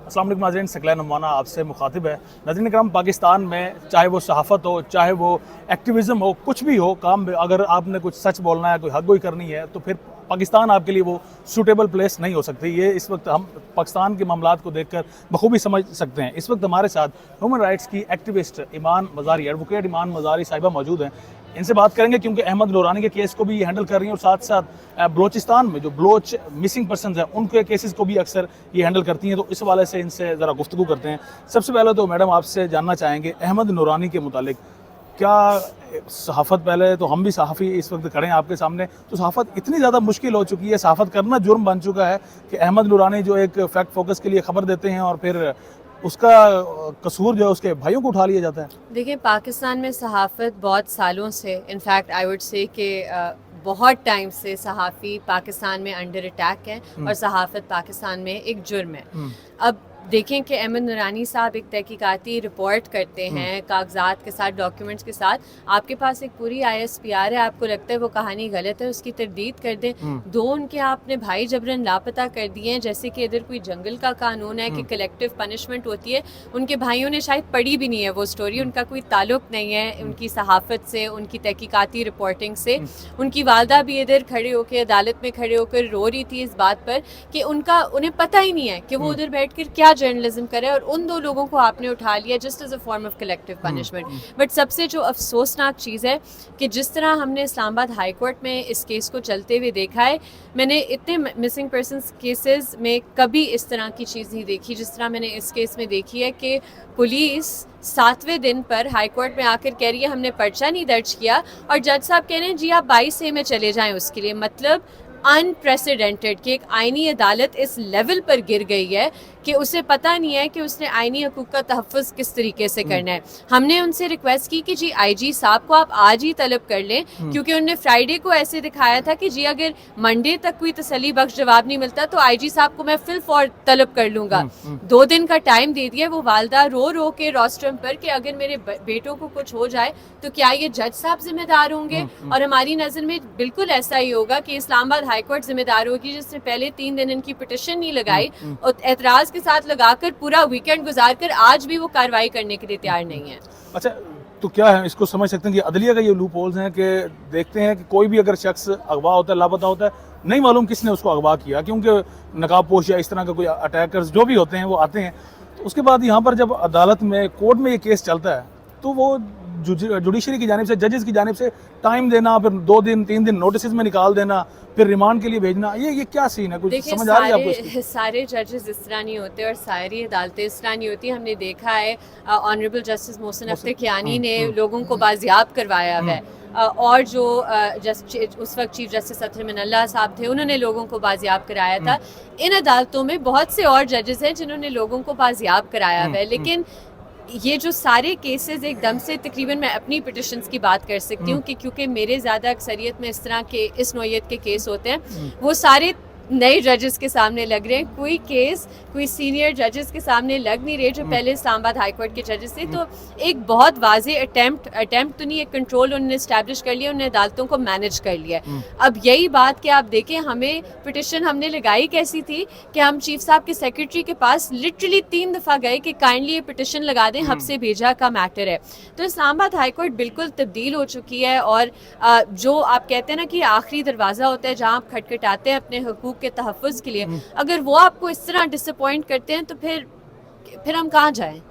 अस्सलाम वालेकुम नाज़रीन, सकलैन नमवाना आपसे मुखातिब है। नाज़रीन करम, पाकिस्तान में चाहे वो सहाफ़त हो, चाहे वो एक्टिविज़म हो, कुछ भी हो काम, अगर आपने कुछ सच बोलना है, कोई हक गोई करनी है, तो फिर पाकिस्तान आपके लिए वो सूटेबल प्लेस नहीं हो सकती। ये इस वक्त हम पाकिस्तान के मामलात को देखकर बखूबी समझ सकते हैं। इस वक्त हमारे साथ ह्यूमन राइट्स की एक्टिविस्ट ईमान मज़ारी, एडवोकेट ईमान मज़ारी साहिबा मौजूद हैं। इनसे बात करेंगे क्योंकि अहमद नूरानी के केस को भी ये हैंडल कर रही हैं और साथ साथ बलोचिस्तान में जो बलोच मिसिंग पर्सनस हैं उनके केसेस को भी अक्सर ये हैंडल करती हैं। तो इस हवाले से इनसे ज़रा गुफ्तगू करते हैं। सबसे पहले तो मैडम आपसे जानना चाहेंगे अहमद नूरानी के मुतालिक, क्या सहाफ़त, पहले तो हम भी सहाफ़ी इस वक्त खड़े हैं आपके सामने, तो सहाफ़त इतनी ज़्यादा मुश्किल हो चुकी है, सहाफ़त करना जुर्म बन चुका है कि अहमद नूरानी जो एक फैक्ट फोकस के लिए खबर देते हैं और फिर उसका कसूर जो है उसके भाइयों को उठा लिया जाता है। देखिए, पाकिस्तान में सहाफ़त बहुत सालों से, इनफैक्ट आई वुड से कि बहुत टाइम से सहाफ़ी पाकिस्तान में अंडर अटैक है और सहाफ़त पाकिस्तान में एक जुर्म है। अब देखें कि अहमद नूरानी साहब एक तहकीकाती रिपोर्ट करते हैं कागजात के साथ, डॉक्यूमेंट्स के साथ। आपके पास एक पूरी ISPR है, आपको लगता है वो कहानी गलत है, उसकी तरदीद कर दें। दो उनके आपने भाई जबरन लापता कर दिए हैं, जैसे कि इधर कोई जंगल का कानून है कि कलेक्टिव पनिशमेंट होती है। उनके भाइयों ने शायद पढ़ी भी नहीं है वो स्टोरी, उनका कोई ताल्लुक नहीं है उनकी सहाफ़त से, उनकी तहकीकाती रिपोर्टिंग से। उनकी वालदा भी इधर खड़े होकर अदालत में खड़े होकर रो रही थी इस बात पर कि उन्हें पता ही नहीं है कि वो उधर बैठ कर क्या जर्नलिज्म करे, और उन दो लोगों को आपने उठा लिया just as a form of collective punishment. But सबसे जो अफसोसनाक चीज़ है कि जिस तरह हमने इस्लामाबाद हाई कोर्ट में इस केस को चलते हुए देखा है, मैंने इतने मिसिंग पर्सनस केसेस में कभी इस तरह की चीज़ नहीं देखी जिस तरह मैंने इस केस में देखी है कि पुलिस 7वें दिन पर हाई कोर्ट में आकर कह रही है हमने पर्चा नहीं दर्ज किया, और जज साहब कह रहे हैं जी आप 22A में चले जाएं उसके लिए। मतलब अनप्रेसिडेंटेड कि एक आईनी अदालत इस लेवल पर गिर गई है कि उसे पता नहीं है कि उसने आईनी हकूक़ का तहफ़्फ़ुज़ किस तरीके से करना है। हमने उनसे रिक्वेस्ट की कि जी IG साहब को आप आज ही तलब कर लें, क्योंकि उन्होंने फ्राइडे को ऐसे दिखाया था कि जी अगर मंडे तक कोई तसल्ली बख्श जवाब नहीं मिलता तो IG साहब को मैं फिल फॉर तलब कर लूँगा। 2 दिन का टाइम दे दिया। वो वालदा रो रो के रोस्ट्रम पर कि अगर मेरे बेटों को कुछ हो जाए तो क्या ये जज साहब जिम्मेदार होंगे, और हमारी नज़र में बिल्कुल ऐसा ही होगा कि इस्लामाबाद हाई कोर्ट जिम्मेदार होगी जिसने पहले 3 दिन इनकी पिटिशन नहीं लगाई और एतराज़ के साथ लगाकर पूरा वीकेंड गुजार कर आज भी वो कार्रवाई करने के लिए तैयार नहीं है। अच्छा, तो क्या है, इसको समझ सकते हैं कि अदलिया का ये लूप होल्स हैं कि देखते हैं कि कोई भी अगर शख्स अगवा होता है, लापता होता है, नहीं मालूम किसने उसको अगवा किया, क्योंकि नकाब पोश या इस तरह का कोई अटैकर्स जो भी होते हैं वो आते हैं। तो उसके बाद यहाँ पर जब अदालत में, कोर्ट में ये केस चलता है तो वो जुडिशरी की जानिब से, जजेस की जानिब से टाइम देना, फिर 2 दिन 3 दिन नोटिस में निकाल देना, फिर रिमांड के लिए भेजना, ये क्या सीन है? कुछ समझ आ रही है आपको? सारे जजेस इस तरह नहीं होते और सारी अदालतें इस तरह नहीं होती। हमने देखा है ऑनरेबल जस्टिस मोहसिन अख्तर कियानी ने लोगों को बाजियाब करवाया है, और जो उस वक्त चीफ जस्टिस अतर मिनल्ला साहब थे उन्होंने लोगों को बाजियाब कराया था। इन अदालतों में बहुत से और जजेस हैं जिन्होंने लोगों को बाजियाब कराया है, लेकिन ये जो सारे केसेस एकदम से, तकरीबन मैं अपनी पिटिशन्स की बात कर सकती हूँ कि क्योंकि मेरे ज़्यादा अक्सरियत में इस तरह के, इस नौइयत के केस होते हैं, वो सारे नए जजेस के सामने लग रहे हैं। कोई केस कोई सीनियर जजेस के सामने लग नहीं रहे जो पहले इस्लामाबाद हाई कोर्ट के जजेस थे। तो एक बहुत वाज़ेह अटेम्प्ट तो नहीं, एक कंट्रोल उन्होंने इस्टेब्लिश कर लिया, उन्होंने अदालतों को मैनेज कर लिया। अब यही बात कि आप देखें, हमें पिटिशन हमने लगाई कैसी थी कि हम चीफ साहब के सेक्रेटरी के पास लिटरली 3 दफ़ा गए कि काइंडली ये पिटिशन लगा दें, हब से भेजा का मैटर है। तो इस्लामाबाद हाई कोर्ट बिल्कुल तब्दील हो चुकी है, और जो आप कहते हैं ना कि आखिरी दरवाज़ा होता है जहाँ आप खटखटाते हैं अपने हकूक़ के तहफ़्फ़ुज़ के लिए, अगर वो आपको इस तरह डिसअपॉइंट करते हैं तो फिर हम कहाँ जाएं?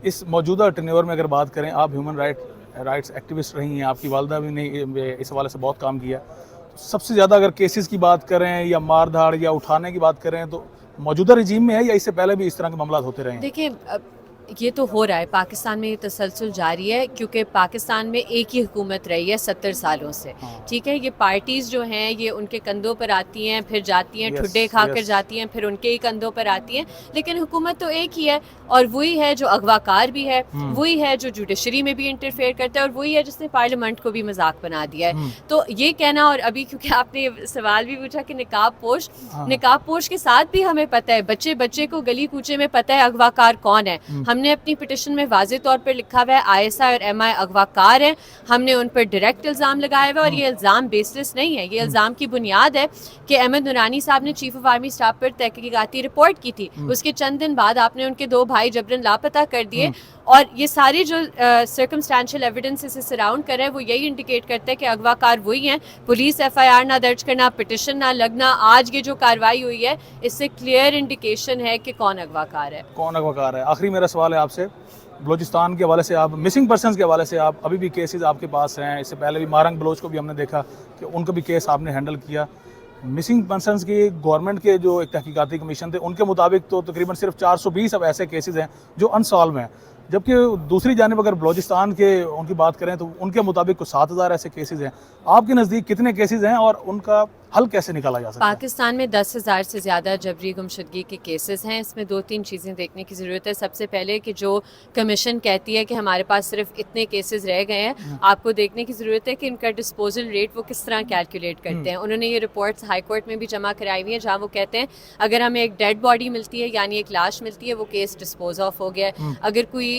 इस मौजूदा टेन्योर में अगर बात करें, आप ह्यूमन राइट्स एक्टिविस्ट रही हैं, आपकी वालदा भी ने इस हवाले से बहुत काम किया। सबसे ज़्यादा अगर केसेस की बात करें या मार धाड़ या उठाने की बात करें तो मौजूदा रजीम में है या इससे पहले भी इस तरह के मामला होते रहे हैं? देखिए, ये तो हो रहा है पाकिस्तान में, ये तसलसल जारी है क्योंकि पाकिस्तान में एक ही हुकूमत रही है 70 सालों से। ठीक है, ये पार्टीज़ जो हैं ये उनके कंधों पर आती हैं, फिर जाती हैं, ठुड्डे खाकर जाती हैं, फिर उनके ही कंधों पर आती हैं, लेकिन हुकूमत तो एक ही है, और वही है जो अगवाकार भी है, वही है जो जुडिशरी में भी इंटरफेयर करता है, और वही है जिसने पार्लियामेंट को भी मजाक बना दिया है। तो ये कहना, और अभी क्योंकि आपने सवाल भी पूछा कि निकाब पोश के साथ भी हमें पता है, बच्चे को गली कूचे में पता है अगवाकार कौन है। ہم نے اپنی پٹیشن میں واضح طور پر لکھا ہوا ہے ISI اور MI اغوا کار ہیں, ہم نے ان پر ڈائریکٹ الزام لگایا ہوا ہے, اور یہ الزام بیس لیس نہیں ہے. یہ الزام کی بنیاد ہے کہ احمد نورانی صاحب نے چیف آف آرمی اسٹاف پر تحقیقاتی رپورٹ کی تھی, اس کے چند دن بعد آپ نے ان کے 2 بھائی جبرن لاپتہ کر دیے, اور یہ سارے جو سرکمسٹانشل ایویڈنس سے سراؤنڈ کر رہے ہیں وہ یہی انڈیکیٹ کرتے ہیں کہ اغوا کار وہی ہیں. پولیس FIR نہ درج کرنا, پٹیشن نہ لگنا, آج یہ جو کارروائی ہوئی ہے اس سے کلیئر انڈیکیشن ہے کہ کون اغوا کار ہے. کون اغوا کار ہے. آخری میرا سوال ہے آپ سے, بلوچستان کے حوالے سے, آپ مسنگ پرسنز کے حوالے سے آپ ابھی بھی کیسز آپ کے پاس ہیں, اس سے پہلے بھی مارنگ بلوچ کو بھی ہم نے دیکھا کہ ان کا بھی کیس آپ نے ہینڈل کیا. مسنگ پرسنز کی گورنمنٹ کے جو ایک تحقیقاتی کمیشن تھے ان کے مطابق تو تقریباً صرف 420 اب ایسے کیسز ہیں جو انسالو ہیں, جبکہ دوسری جانب اگر بلوچستان کے ان کی بات کریں تو ان کے مطابق کچھ 7000 ایسے کیسز ہیں. آپ کے نزدیک کتنے کیسز ہیں اور ان کا حل کیسے نکالا جا سکتا ہے؟ پاکستان میں 10,000 سے زیادہ جبری گمشدگی کے کیسز ہیں. اس میں 2-3 چیزیں دیکھنے کی ضرورت ہے. سب سے پہلے کہ جو کمیشن کہتی ہے کہ ہمارے پاس صرف اتنے کیسز رہ گئے ہیں, آپ کو دیکھنے کی ضرورت ہے کہ ان کا ڈسپوزل ریٹ وہ کس طرح کیلکولیٹ کرتے ہیں. انہوں نے یہ رپورٹس ہائی کورٹ میں بھی جمع کرائی ہوئی ہیں جہاں وہ کہتے ہیں اگر ہمیں ایک ڈیڈ باڈی ملتی ہے یعنی ایک لاش ملتی ہے وہ کیس ڈسپوز آف ہو گیا ہے. اگر کوئی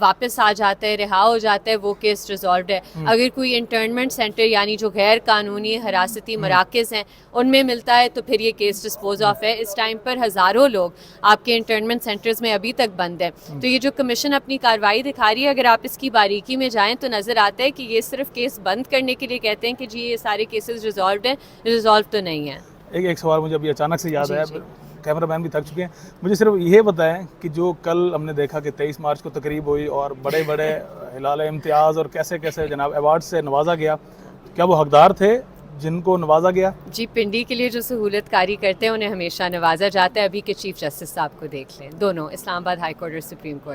واپس آ جاتا ہے, رہا ہو جاتا ہے, وہ کیس ریزالوڈ ہے. اگر کوئی انٹرنمنٹ سینٹر یعنی جو غیر قانونی حراستی مراکز ہیں ان میں ملتا ہے تو پھر یہ کیس ڈسپوز آف ہے. اس ٹائم پر ہزاروں لوگ آپ کے انٹرنمنٹ سینٹرز میں ابھی تک بند ہیں. تو یہ جو کمیشن اپنی کارروائی دکھا رہی ہے, اگر آپ اس کی باریکی میں جائیں تو نظر آتا ہے کہ یہ صرف کیس بند کرنے کے لیے کہتے ہیں کہ جی یہ سارے کیسز ریزالوڈ ہیں, ریزالو تو نہیں ہیں. ایک سوال مجھے ابھی اچانک سے یاد آیا, کیمرہ مین بھی تھک چکے ہیں, مجھے صرف یہ بتائیں کہ جو کل ہم نے دیکھا کہ 23 مارچ کو تقریب ہوئی اور بڑے بڑے ہلال امتیاز اور کیسے کیسے جناب ایوارڈ سے نوازا گیا, کیا وہ حقدار تھے جن کو نوازا گیا؟ جی, پنڈی کے لیے جو سہولت کاری کرتے ہیں انہیں ہمیشہ نوازا جاتا ہے. ابھی کے چیف جسٹس صاحب کو دیکھ لیں, دونوں اسلام آباد ہائی کورٹ اور سپریم کورٹ.